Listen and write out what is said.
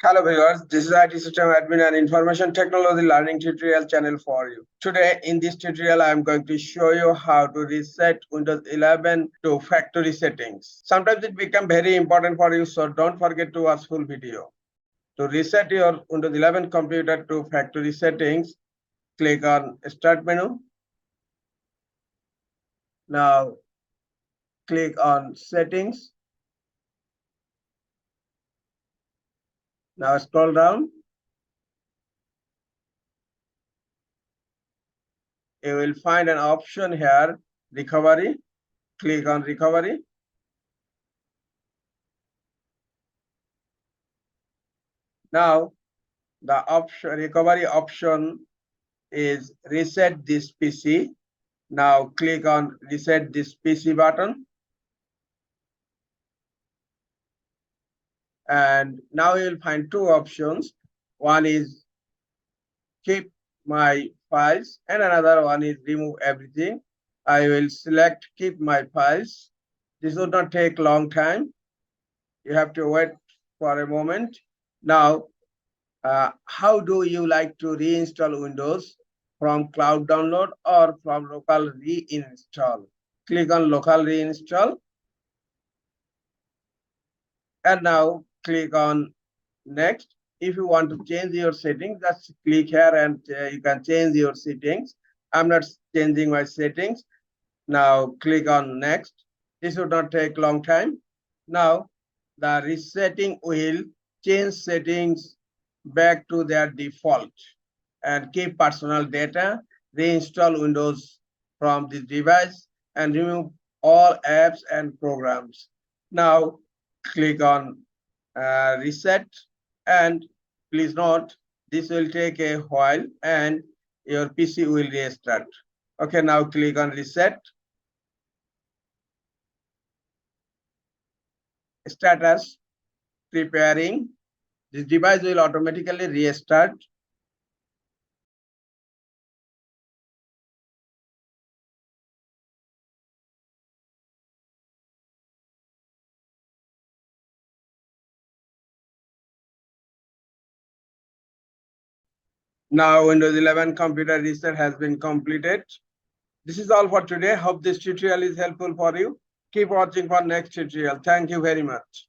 Hello viewers, this is IT System Admin and Information Technology Learning Tutorial channel for you. Today in this tutorial I am going to show you how to reset Windows 11 to factory settings. Sometimes it becomes very important for you, so don't forget to watch full video. To reset your Windows 11 computer to factory settings, click on Start menu. Now click on Settings. Now scroll down. You will find an option here, Recovery. Click on Recovery. Now the recovery option is reset this PC. Now click on reset this PC button. And now you will find two options. One is keep my files and another one is remove everything. I will select keep my files. This will not take long time. You have to wait for a moment. Now, how do you like to reinstall Windows? From cloud download or from local reinstall? Click on local reinstall. And now click on next. If you want to change your settings, just click here and you can change your settings. I'm not changing my settings. Now click on next. This will not take long time. Now the resetting will change settings back to their default and keep personal data, reinstall Windows from this device and remove all apps and programs. Now click on reset, and please note this will take a while and your PC will restart. Okay, now click on reset. Status preparing. This device will automatically restart. Now Windows 11 computer reset has been completed. This is all for today. Hope this tutorial is helpful for you. Keep watching for next tutorial. Thank you very much.